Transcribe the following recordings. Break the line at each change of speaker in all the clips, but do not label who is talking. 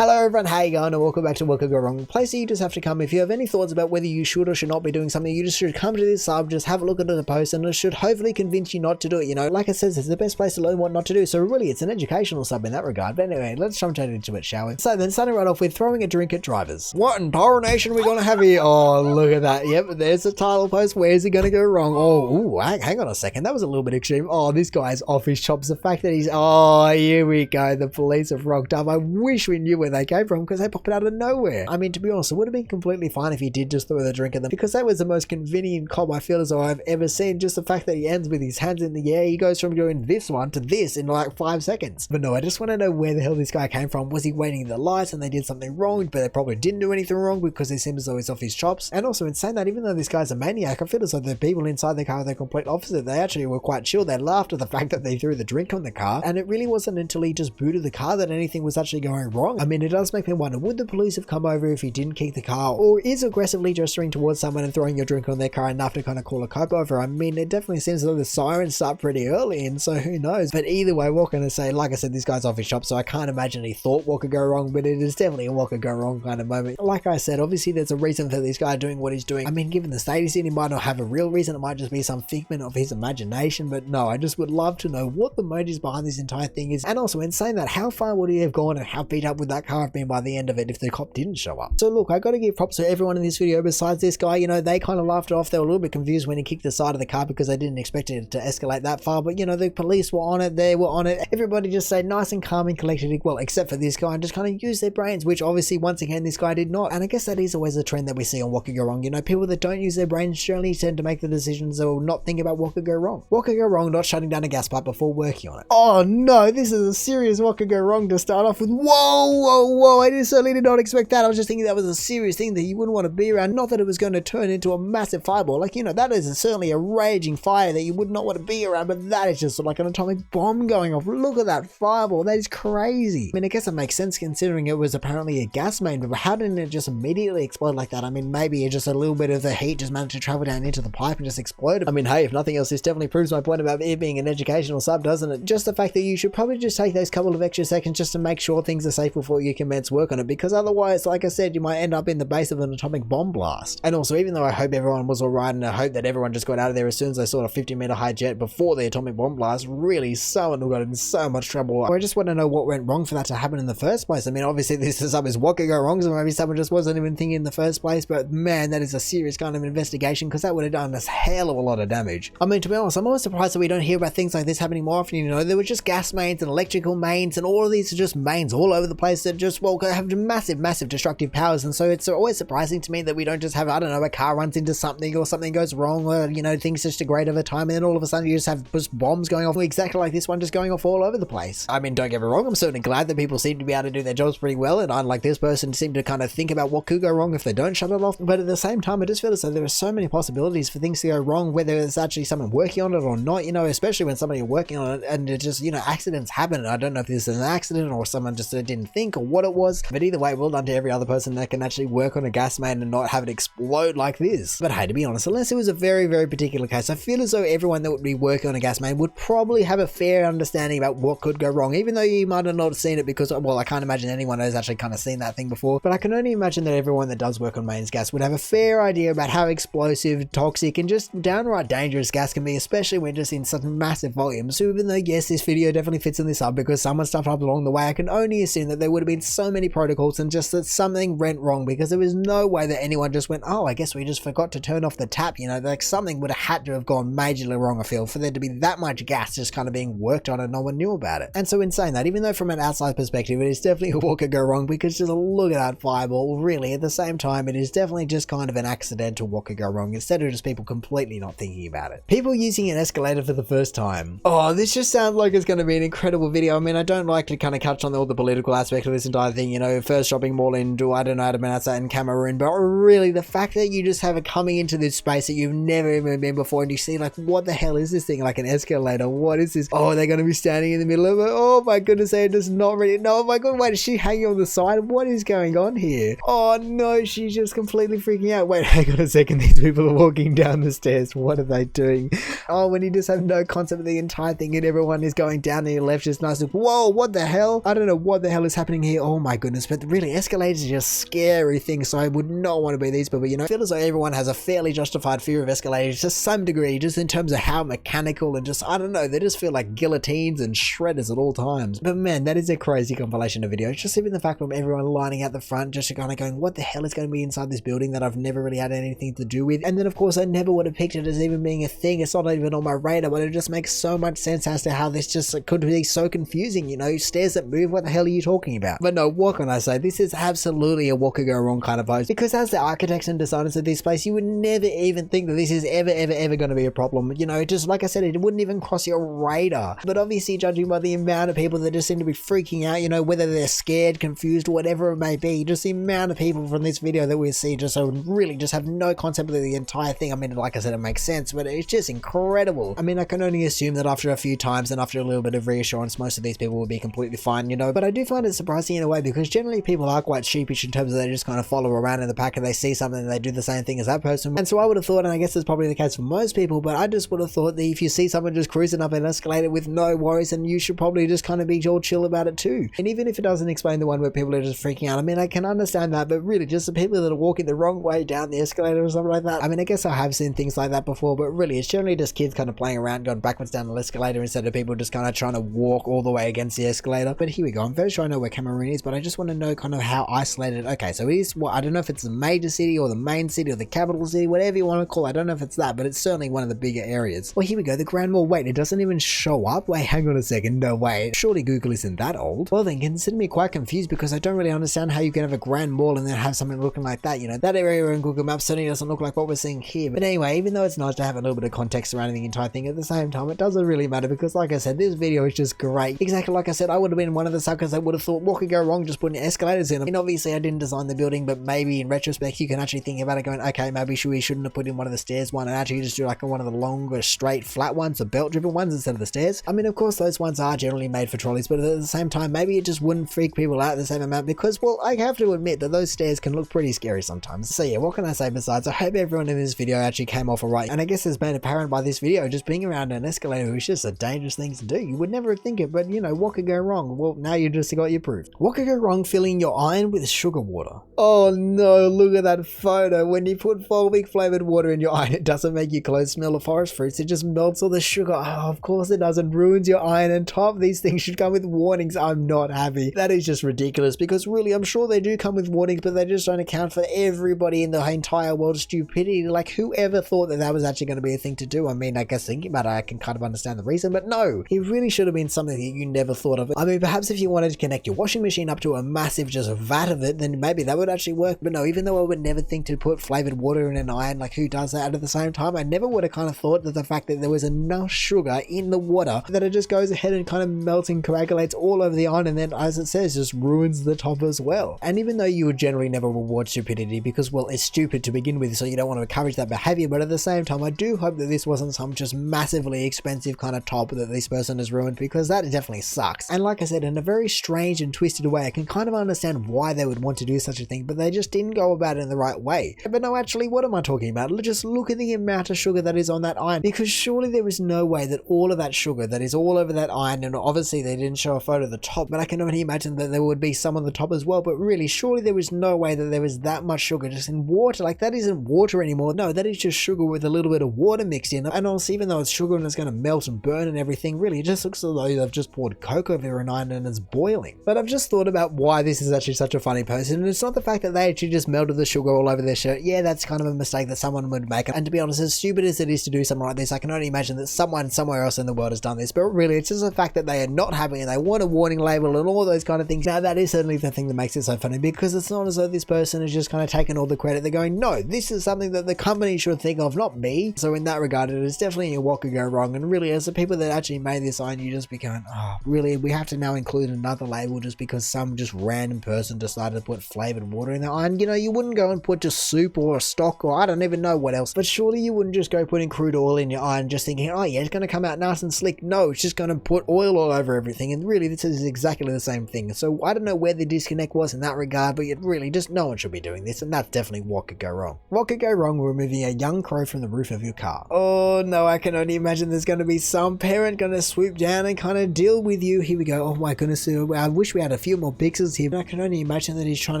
Hello everyone, how you going, and welcome back to What Could Go Wrong, the place that you just have to come. If you have any thoughts about whether you should or should not be doing something, you just should come to this sub, just have a look at the post, and it should hopefully convince you not to do it. You know, like I said, it's the best place to learn what not to do, so really it's an educational sub in that regard. But anyway, let's jump straight into it, shall we? So then, starting right off with throwing a drink at drivers. What in tarnation are we gonna have here? Oh, look at that. Yep, there's the title post. Where's it gonna go wrong? Oh, ooh, hang on a second. That was a little bit extreme. Oh, this guy's off his chops. The fact that he's... Oh, here we go. The police have rocked up. I wish we knew where they came from, because they popped out of nowhere. I mean, to be honest, it would have been completely fine if he did just throw the drink at them, because that was the most convenient cop I feel as though I've ever seen. Just the fact that he ends with his hands in the air, he goes from doing this one to this in like 5 seconds. But no, I just want to know where the hell this guy came from. Was he waiting at the lights and they did something wrong, but they probably didn't do anything wrong because it seems as though he's off his chops? And also, in saying that, even though this guy's a maniac, I feel as though the people inside the car are the complete opposite. They actually were quite chill. They laughed at the fact that they threw the drink on the car, and it really wasn't until he just booted the car that anything was actually going wrong. I mean, it does make me wonder, would the police have come over if he didn't kick the car, or is aggressively gesturing towards someone and throwing your drink on their car enough to kind of call a cop over? I mean, it definitely seems as though the sirens start pretty early, and so who knows. But either way, what can I say? Like I said, this guy's off his shop, so I can't imagine he thought what could go wrong, but it is definitely a what could go wrong kind of moment. Like I said, obviously there's a reason for this guy doing what he's doing. I mean, given the state he's in, he might not have a real reason. It might just be some figment of his imagination, but no, I just would love to know what the motives behind this entire thing is. And also, in saying that, how far would he have gone and how beat up would that car have been by the end of it if the cop didn't show up? So look, I gotta give props to everyone in this video besides this guy. You know, they kind of laughed it off. They were a little bit confused when he kicked the side of the car because they didn't expect it to escalate that far. But you know, the police were on it, they were on it. Everybody just stayed nice and calm and collected, well, except for this guy, and just kind of used their brains, which obviously, once again, this guy did not. And I guess that is always a trend that we see on What Could Go Wrong. You know, people that don't use their brains generally tend to make the decisions or not think about what could go wrong. What could go wrong? Not shutting down a gas pipe before working on it. Oh no, this is a serious what could go wrong to start off with. Whoa, I certainly did not expect that. I was just thinking that was a serious thing that you wouldn't want to be around. Not that it was going to turn into a massive fireball. Like, you know, that is certainly a raging fire that you would not want to be around, but that is just like an atomic bomb going off. Look at that fireball. That is crazy. I mean, I guess it makes sense considering it was apparently a gas main, but how didn't it just immediately explode like that? I mean, maybe just a little bit of the heat just managed to travel down into the pipe and just explode. I mean, hey, if nothing else, this definitely proves my point about it being an educational sub, doesn't it? Just the fact that you should probably just take those couple of extra seconds just to make sure things are safe before you commence work on it, because otherwise, like I said, you might end up in the base of an atomic bomb blast. And also, even though I hope everyone was alright, and I hope that everyone just got out of there as soon as they saw a 50-meter high jet before the atomic bomb blast, really someone who got in so much trouble. I just want to know what went wrong for that to happen in the first place. I mean, obviously this sub is what could go wrong, so maybe someone just wasn't even thinking in the first place, but man, that is a serious kind of investigation, because that would have done a hell of a lot of damage. I mean, to be honest, I'm always surprised that we don't hear about things like this happening more often. You know, there were just gas mains and electrical mains, and all of these are just mains all over the place that just, well, have massive destructive powers. And so it's always surprising to me that we don't just have, I don't know, a car runs into something or something goes wrong, or, you know, things just degrade over time, and then all of a sudden you just have just bombs going off exactly like this one, just going off all over the place. I mean, don't get me wrong, I'm certainly glad that people seem to be able to do their jobs pretty well, and unlike this person, seem to kind of think about what could go wrong if they don't shut it off. But at the same time, I just feel as though there are so many possibilities for things to go wrong, whether it's actually someone working on it or not, you know, especially when somebody working on it and it just, you know, accidents happen. I don't know if this is an accident or someone just didn't think or what it was, but either way, well done to every other person that can actually work on a gas main and not have it explode like this. But hey, to be honest, unless it was a very particular case, I feel as though everyone that would be working on a gas main would probably have a fair understanding about what could go wrong, even though you might have not seen it, because, well, I can't imagine anyone has actually kind of seen that thing before, but I can only imagine that everyone that does work on mains gas would have a fair idea about how explosive, toxic, and just downright dangerous gas can be, especially when just in such massive volumes. So even though, yes, this video definitely fits in this up because someone stuffed up along the way, I can only assume that there would have been so many protocols and just that something went wrong, because there was no way that anyone just went, oh, I guess we just forgot to turn off the tap, you know, like something would have had to have gone majorly wrong, I feel, for there to be that much gas just kind of being worked on and no one knew about it. And so in saying that, even though from an outside perspective it is definitely what could go wrong, because just look at that fireball, really, at the same time it is definitely just kind of an accidental what could go wrong, instead of just people completely not thinking about it. People using an escalator for the first time. Oh, this just sounds like it's going to be an incredible video. I mean, I don't like to kind of touch on all the political aspect of this entire thing, you know, first shopping mall in, I don't know how to pronounce that, in Cameroon, but really the fact that you just have it coming into this space that you've never even been before, and you see like, what the hell is this thing, like an escalator, what is this? Oh, they're going to be standing in the middle of it. Oh my goodness, they're just not ready. No, oh my god, wait, is she hanging on the side? What is going on here? Oh no, she's just completely freaking out. Wait, hang on a second, these people are walking down the stairs, what are they doing? Oh, when you just have no concept of the entire thing and everyone is going down and your left just nice, whoa, what the hell? I don't know what the hell is happening here. here, oh my goodness. But really, escalators are just scary things, so I would not want to be these people, you know. I feel as though everyone has a fairly justified fear of escalators to some degree, just in terms of how mechanical and just, I don't know, they just feel like guillotines and shredders at all times. But man, that is a crazy compilation of videos. Just even the fact of everyone lining out the front, just kind of going, what the hell is going to be inside this building that I've never really had anything to do with? And then of course, I never would have pictured it as even being a thing. It's not even on my radar, but it just makes so much sense as to how this just could be so confusing, you know, stairs that move, what the hell are you talking about? But no, what can I say? This is absolutely a what could go wrong kind of post, because as the architects and designers of this place, you would never even think that this is ever going to be a problem. You know, just like I said, it wouldn't even cross your radar. But obviously, judging by the amount of people that just seem to be freaking out, you know, whether they're scared, confused, whatever it may be, just the amount of people from this video that we see just so really just have no concept of the entire thing. I mean, like I said, it makes sense, but it's just incredible. I mean, I can only assume that after a few times and after a little bit of reassurance, most of these people will be completely fine, you know. But I do find it surprising in a way, because generally people are quite sheepish in terms of they just kind of follow around in the pack and they see something and they do the same thing as that person. And so I would have thought, and I guess it's probably the case for most people, but I just would have thought that if you see someone just cruising up an escalator with no worries, then you should probably just kind of be all chill about it too. And even if it doesn't explain the one where people are just freaking out, I mean, I can understand that, but really just the people that are walking the wrong way down the escalator or something like that, I mean, I guess I have seen things like that before, but really it's generally just kids kind of playing around, going backwards down the escalator instead of people just kind of trying to walk all the way against the escalator. But here we go. I'm very sure I know where Cameroon is, but I just want to know kind of how isolated. Okay, so it is, well, I don't know if it's the major city or the main city or the capital city, whatever you want to call it. I don't know if it's that, but it's certainly one of the bigger areas. Well, here we go. The Grand Mall. Wait, it doesn't even show up? Wait, hang on a second. No way. Surely Google isn't that old. Well then, consider me quite confused, because I don't really understand how you can have a Grand Mall and then have something looking like that. You know, that area in Google Maps certainly doesn't look like what we're seeing here. But anyway, even though it's nice to have a little bit of context surrounding the entire thing, at the same time, it doesn't really matter, because like I said, this video is just great. Exactly like I said, I would have been one of the suckers that would have thought, what could go wrong just putting escalators in them? I mean, obviously I didn't design the building, but maybe in retrospect you can actually think about it going, okay, maybe we shouldn't have put in one of the stairs one and actually just do like one of the longer straight flat ones, the belt driven ones instead of the stairs. I mean, of course those ones are generally made for trolleys, but at the same time, maybe it just wouldn't freak people out the same amount, because, well, I have to admit that those stairs can look pretty scary sometimes. So yeah, what can I say besides, I hope everyone in this video actually came off alright, and I guess it's been apparent by this video, just being around an escalator is just a dangerous thing to do. You would never think it, but you know, what could go wrong? Well, now you just got your proof. What could go wrong filling your iron with sugar water? Oh no, look at that photo. When you put fulvic flavored water in your iron, it doesn't make your clothes smell of forest fruits, it just melts all the sugar. Oh, of course it doesn't. Ruins your iron, and top, these things should come with warnings. I'm not happy. That is just ridiculous, because really, I'm sure they do come with warnings, but they just don't account for everybody in the entire world's stupidity. Like, whoever thought that that was actually going to be a thing to do? I mean, I guess thinking about it, I can kind of understand the reason, but no, it really should have been something that you never thought of. I mean, perhaps if you wanted to connect your washing machine up to a massive just vat of it, then maybe that would actually work. But no, even though I would never think to put flavored water in an iron, like who does that? At the same time, I never would have kind of thought that the fact that there was enough sugar in the water that it just goes ahead and kind of melts and coagulates all over the iron, and then, as it says, just ruins the top as well. And even though you would generally never reward stupidity, because, well, it's stupid to begin with, so you don't want to encourage that behavior, but at the same time, I do hope that this wasn't some just massively expensive kind of top that this person has ruined, because that definitely sucks. And like I said, in a very strange and twisted way, I can kind of understand why they would want to do such a thing, but they just didn't go about it in the right way. But no, actually, what am I talking about? Just look at the amount of sugar that is on that iron, because surely there is no way that all of that sugar that is all over that iron, and obviously they didn't show a photo of the top, but I can only imagine that there would be some on the top as well. But really, surely there was no way that there was that much sugar just in water. Like, that isn't water anymore. No, that is just sugar with a little bit of water mixed in. And also, even though it's sugar and it's going to melt and burn and everything, really, it just looks as though they've just poured coke over an iron and it's boiling. But I've just thought about why this is actually such a funny post, and it's not the fact that they actually just melted the sugar all over their shirt. Yeah, that's kind of a mistake that someone would make. And to be honest, as stupid as it is to do something like this, I can only imagine that someone somewhere else in the world has done this. But really, it's just the fact that they are not happy and they want a warning label and all those kind of things. Now, that is certainly the thing that makes it so funny, because it's not as though this person is just kind of taking all the credit. They're going, no, this is something that the company should think of, not me. So in that regard, it is definitely a what could go wrong. And really, as the people that actually made this sign, you just be going, oh, really, we have to now include another label just because some just random person decided to put flavored water in their iron. You know, you wouldn't go and put just soup or stock or I don't even know what else, but surely you wouldn't just go putting crude oil in your iron just thinking, oh yeah, it's going to come out nice and slick. No, it's just going to put oil all over everything. And really, this is exactly the same thing. So I don't know where the disconnect was in that regard, but really, just no one should be doing this, and that's definitely what could go wrong. What could go wrong? Removing a young crow from the roof of your car. Oh no, I can only imagine there's going to be some parent going to swoop down and kind of deal with you. Here we go. Oh my goodness, I wish we had a few more pixels here, but I can only imagine that he's trying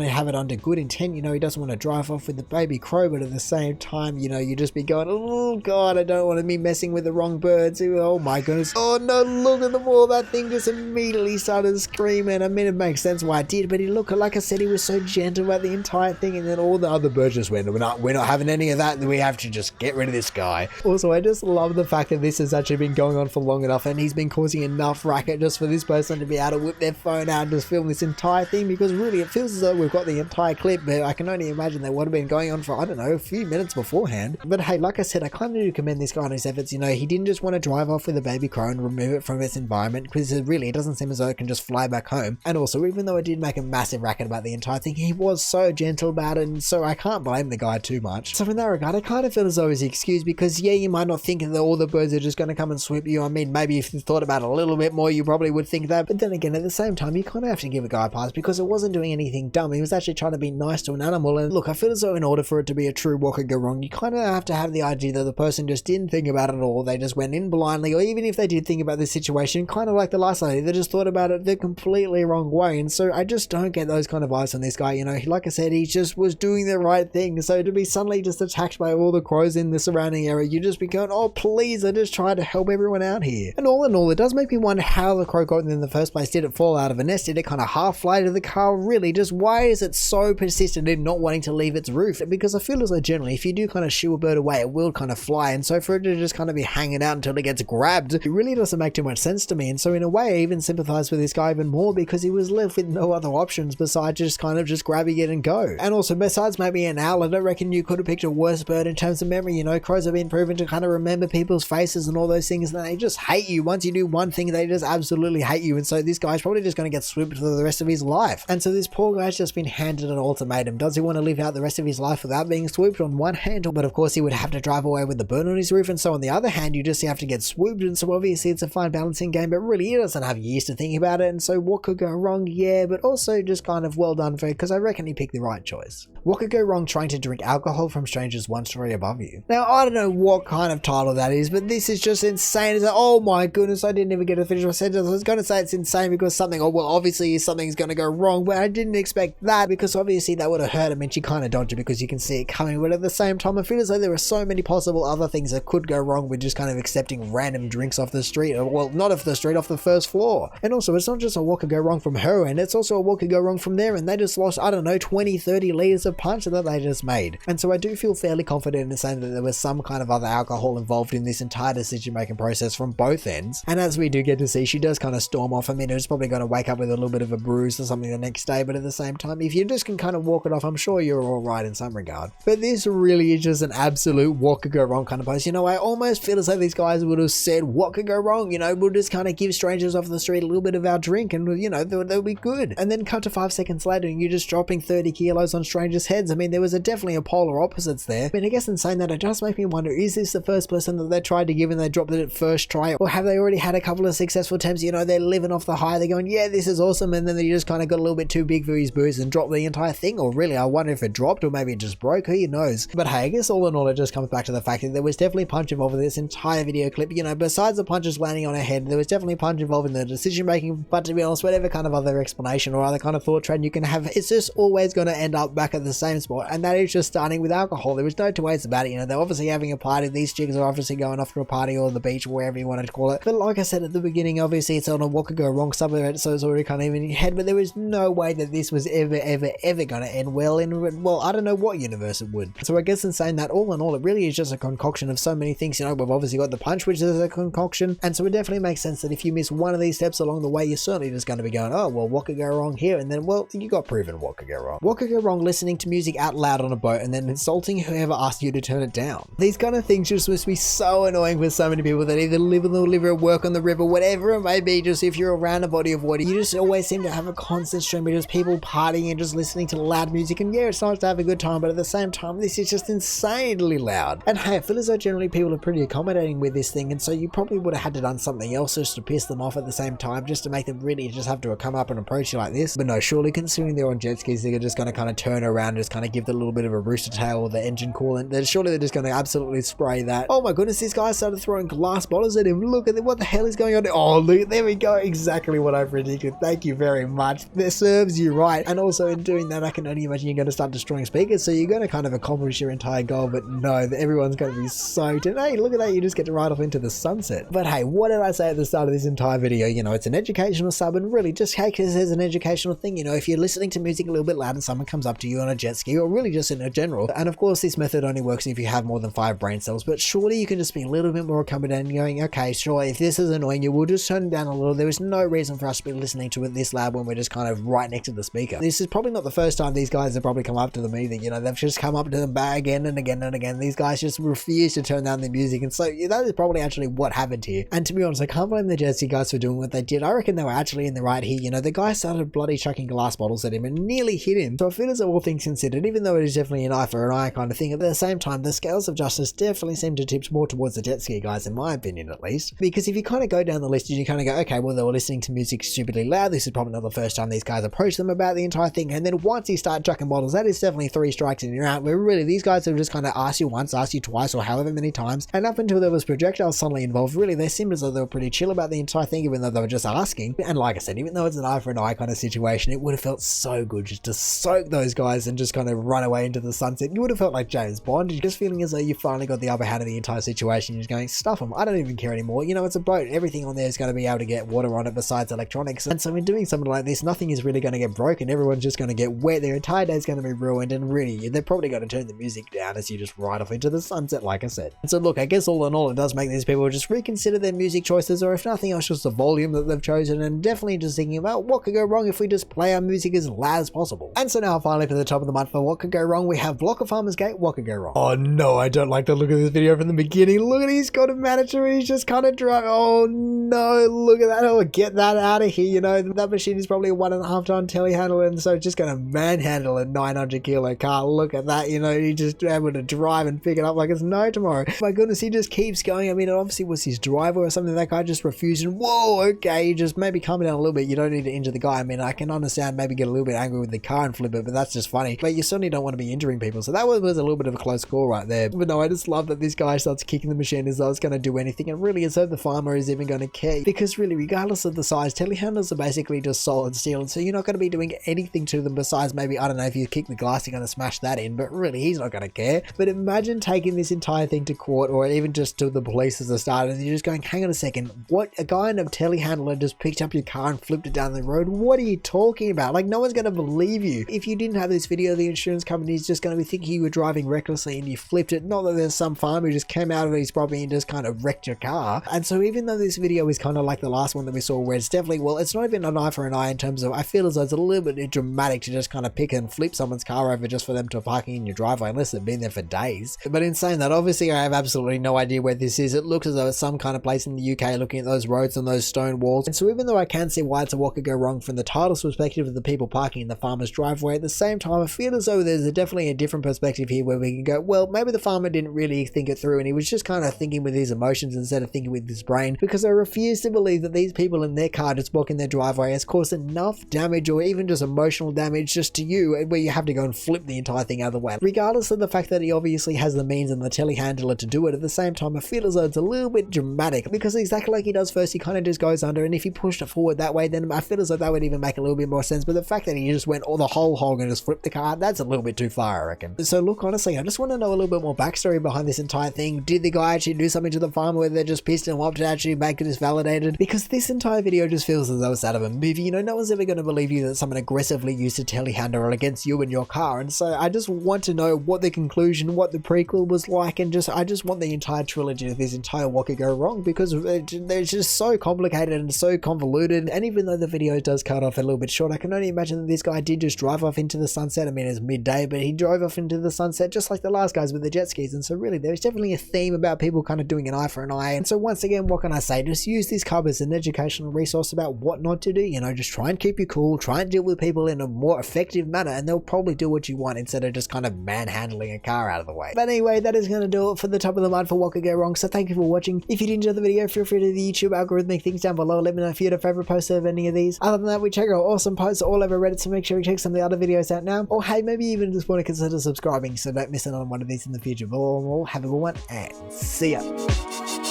to have it under good intent. You know, he doesn't want to drive off with the baby crow, but at the same time, you know, you just be going, oh god, I don't want to be messing with the wrong birds. Oh my goodness. Oh no, look at the wall. That thing just immediately started screaming. I mean, it makes sense why it did, but he look, like I said, he was so gentle about the entire thing, and then all the other birds just went, we're not having any of that. We have to just get rid of this guy. Also, I just love the fact that this has actually been going on for long enough, and he's been causing enough racket just for this person to be able to whip their phone out and just film this entire thing, because really it feels as though we've got the entire clip, but I can only imagine that would have been going on for, I don't know, a few minutes beforehand. But hey, like I said, I kind of do commend this guy on his efforts. You know, he didn't just want to drive off with a baby crow and remove it from its environment, because really it doesn't seem as though it can just fly back home. And also, even though it did make a massive racket about the entire thing, he was so gentle about it, and so I can't blame the guy too much. So in that regard, I kind of feel as though he's excused, because yeah, you might not think that all the birds are just going to come and swoop you. I mean, maybe if you thought about it a little bit more, you probably would think that, but then again, at the same time, you kind of have to give a guy a pass, because it wasn't doing anything dumb. He was actually trying to be nice to an animal. And look, I feel as though in order for it to be a true what could go wrong, you kind of have to have the idea that the person just didn't think about it at all. They just went in blindly, or even if they did think about the situation, kind of like the last lady, they just thought about it the completely wrong way. And so I just don't get those kind of vibes on this guy. You know, like I said, he just was doing the right thing. So to be suddenly just attacked by all the crows in the surrounding area, you just be going, oh please, I just tried to help everyone out here. And all in all, it does make me wonder how the crow got in the first place. Did it fall out of a nest? Did it kind of half fly to the car? Really, just why is it so persistent in not wanting to leave its roof? Because I feel as though generally, if you do kind of shoo a bird away, it will kind of fly. And so for it to just kind of be hanging out until it gets grabbed, it really doesn't make too much sense to me. And so in a way, I even sympathize with this guy even more, because he was left with no other options besides just kind of just grabbing it and go. And also, besides maybe an owl, I don't reckon you could have picked a worse bird in terms of memory. You know, crows have been proven to kind of remember people's faces and all those things, and they just hate you. Once you do one thing, they just absolutely hate you. And so this guy's probably just going to get swooped for the rest of his life. And so this poor guy's just been handed an ultimatum. Does he want to live out the rest of his life without being swooped on one hand? But of course, he would have to drive away with the bird on his roof. And so on the other hand, you just have to get swooped. And so obviously it's a fine balancing game, but really he doesn't have years to think about it. And so what could go wrong? Yeah, but also just kind of well done for it, because I reckon he picked the right choice. What could go wrong trying to drink alcohol from strangers one story above you? Now, I don't know what kind of title that is, but this is just insane. It's like, oh my goodness, I didn't even get to finish my sentence. I was going to say it's insane because something, oh well, obviously something's going to go wrong, but I didn't expect that, because obviously that would have hurt him, and she kind of dodged it because you can see it coming. But at the same time, I feel as though there are so many possible other things that could go wrong with just kind of accepting random drinks off the street, or well, not off the street, off the first floor. And also, it's not just a what could go wrong from her end, it's also a what could go wrong from there, and they just lost, I don't know, 20-30 liters of punch that they just made. And so I do feel fairly confident in saying that there was some kind of other alcohol involved in this entire decision making process from both ends. And as we do get to see, she does kind of storm off. I mean, it's probably going to wake up with a little bit of a bruise or something the next day, but at the same time, if you just can kind of walk it off, I'm sure you're all right in some regard. But this really is just an absolute what could go wrong kind of post. You know, I almost feel as though these guys would have said, what could go wrong? You know, we'll just kind of give strangers off the street a little bit of our drink, and you know, they'll be good. And then cut to 5 seconds later and you're just dropping 30 kilos on strangers' heads. I mean, there was definitely a polar opposites there. I mean, I guess in saying that, it does make me wonder, is this the first person that they tried to give and they dropped it at first try? Or have they already had a couple of successful attempts? You know, they're living off the high, they're going, yeah, this is awesome, and then they just kind of got a little bit too big for his boots and dropped the entire thing. Or really, I wonder if it dropped, or maybe it just broke, who knows. But hey, I guess all in all, it just comes back to the fact that there was definitely punch involved in this entire video clip. You know, besides the punches landing on her head, there was definitely punch involved in the decision making. But to be honest, whatever kind of other explanation or other kind of thought trend you can have, it's just always going to end up back at the same spot, and that is just starting with alcohol. There was no two ways about it. You know, they're obviously having a party. These chicks are obviously going off to a party or the beach, or wherever you wanted to call it. But like I said at the beginning, obviously it's on a what could go wrong subreddit, so it's already kind of in your head. But there was no way that this was ever going to end well in, well, I don't know what universe it would. So I guess in saying that, all in all, it really is just a concoction of so many things. You know, we've obviously got the punch, which is a concoction, and so it definitely makes sense that if you miss one of these steps along the way, you're certainly just going to be going, oh well, what could go wrong here? And then, well, you got proven what could go wrong. What could go wrong listening to music out loud on a boat and then insulting whoever asked you to turn it down? These kind of things just must be so annoying for so many people that either live on the river, work on the river, whatever it may be. Just if you're around a body of water, you just always seem to have a constant stream of just people partying and just listening to loud music. And yeah, it's nice to have a good time, but at the same time, this is just insanely loud. And hey, I feel as though generally people are pretty accommodating with this thing, and so you probably would have had to done something else just to piss them off at the same time, just to make them really just have to come up and approach you like this. But no, surely considering they're on jet skis, they're just going to kind of turn around and just kind of give the little bit of a rooster tail or the engine coolant. Surely they're just going to absolutely spray that. Oh my goodness, this guy started throwing glass bottles at him. Look at what the hell is going on? Oh, look, there we go. Exactly what I predicted. Thank thank you very much. This serves you right. And also in doing that, I can only imagine you're going to start destroying speakers, so you're going to kind of accomplish your entire goal, but no, everyone's going to be soaked. And hey, look at that, you just get to ride off into the sunset. But hey, what did I say at the start of this entire video? You know, it's an educational sub, and really just take this as an educational thing. You know, if you're listening to music a little bit loud and someone comes up to you on a jet ski, or really just in a general, and of course this method only works if you have more than 5 brain cells, but surely you can just be a little bit more accommodating and going, okay, sure, if this is annoying you, we'll just turn it down a little. There is no reason for us to be listening to it this loud when we're just kind of right next to the speaker. This is probably not the first time these guys have probably come up to them either. You know, they've just come up to them again and again and again. These guys just refuse to turn down the music, and so that is probably actually what happened here. And to be honest, I can't blame the jet ski guys for doing what they did. I reckon they were actually in the right here. You know, the guy started bloody chucking glass bottles at him and nearly hit him. So I feel as though all things considered, even though it is definitely an eye for an eye kind of thing, at the same time, the scales of justice definitely seem to tip more towards the jet ski guys, in my opinion at least. Because if you kind of go down the list and you kind of go, okay, well, they were listening to music stupidly loud, this is probably not the first time these guys approached them about the entire thing, and then once you start chucking bottles, that is definitely 3 strikes and you're out, where really these guys have just kind of asked you once, asked you twice, or however many times, and up until there was projectiles suddenly involved, really they seemed as though they were pretty chill about the entire thing, even though they were just asking. And like I said, even though it's an eye for an eye kind of situation, it would have felt so good just to soak those guys and just kind of run away into the sunset. You would have felt like James Bond. You're just feeling as though you finally got the upper hand of the entire situation. You're just going, stuff them, I don't even care anymore. You know, it's a boat, everything on there is going to be able to get water on it besides electronics, and so in doing something like this, nothing is really going to get broken. Everyone's just going to get wet, their entire day is going to be ruined, and really they're probably going to turn the music down as you just ride off into the sunset, like I said. And so look, I guess all in all, it does make these people just reconsider their music choices, or if nothing else, just the volume that they've chosen, and definitely just thinking about what could go wrong if we just play our music as loud as possible. And so now finally for the top of the month for what could go wrong, we have Block of Farmers Gate, what could go wrong. Oh no, I don't like the look of this video from the beginning. Look at, he's got a mandatory, he's just kind of driving. Oh no, look at that. Oh, get that out of here. You know, that machine is probably a 1.5 ton telehandler, and so it's just going to manhandle a 900 kilo car. Look at that. You know, he just able to drive and pick it up like it's no tomorrow. My goodness, he just keeps going. I mean, it obviously was his driver or something. That guy just refused, and whoa, okay, you just maybe calm it down a little bit. You don't need to injure the guy. I mean, I can understand maybe get a little bit angry with the car and flip it, but that's just funny. But you certainly don't want to be injuring people. So that was a little bit of a close call right there. But no, I just love that this guy starts kicking the machine as though it's going to do anything, and really as though the farmer is even going to care, because really regardless of the size, telehandlers are basically just solid steel, and so you're not going to be doing anything to them besides maybe, I don't know, if you kick the glass you're going to smash that in, but really he's not going to care. But imagine taking this entire thing to court, or even just to the police as a start, and you're just going, hang on a second, what, a guy in a telehandler just picked up your car and flipped it down the road? What are you talking about? Like, no one's going to believe you. If you didn't have this video, the insurance company is just going to be thinking you were driving recklessly and you flipped it. Not that there's some farmer who just came out of his property and just kind of wrecked your car. And so even though this video is kind of like the last one that we saw, where it's definitely, well, it's not even an eye for an eye in terms of, I feel as though it's a little bit dramatic to just kind of pick and flip someone's car over just for them to parking in your driveway, unless they've been there for days. But in saying that, obviously I have absolutely no idea where this is. It looks as though it's some kind of place in the UK, looking at those roads and those stone walls. And so even though I can see why it's a what could go wrong from the title's perspective of the people parking in the farmer's driveway, at the same time I feel as though there's definitely a different perspective here where we can go, well, maybe the farmer didn't really think it through and he was just kind of thinking with his emotions instead of thinking with his brain, because I refuse to believe that these people in their car just blocking their driveway has caused enough damage, or even just emotional damage, just to you, where you have to go and flip the entire thing out of the way. Regardless of the fact that he obviously has the means and the telehandler to do it, at the same time I feel as though it's a little bit dramatic, because exactly like he does first, he kind of just goes under, and if he pushed it forward that way, then I feel as though that would even make a little bit more sense. But the fact that he just went all the whole hog and just flipped the car, that's a little bit too far, I reckon. So look, honestly, I just want to know a little bit more backstory behind this entire thing. Did the guy actually do something to the farmer where they just pissed him off to actually make this validated? Because this entire video just feels as though it's out of a movie. You know, no one's ever going to believe you that someone aggressively used a telehandler against you and your car. And so I just want to know what the conclusion, what the prequel was like, and I just want the entire trilogy of this entire what could go wrong, because they're just so complicated and so convoluted. And even though the video does cut off a little bit short, I can only imagine that this guy did just drive off into the sunset. I mean, it's midday, but he drove off into the sunset just like the last guys with the jet skis. And so really there's definitely a theme about people kind of doing an eye for an eye. And so once again, what can I say? Just use this cub as an educational resource about what not to do. You know, just try and keep you cool, try and deal with people in a more effective manner, and they'll probably do what you want instead of just kind of manhandling a car out of the way. But anyway, that is going to do it for the top of the month for what could go wrong. So thank you for watching. If you did enjoy the video, feel free to the YouTube algorithmic things down below. Let me know if you had a favorite post of any of these. Other than that, we check out awesome posts all over Reddit, so make sure you check some of the other videos out now. Or hey, maybe even just want to consider subscribing so don't miss out on one of these in the future. But all in all, have a good one and see ya.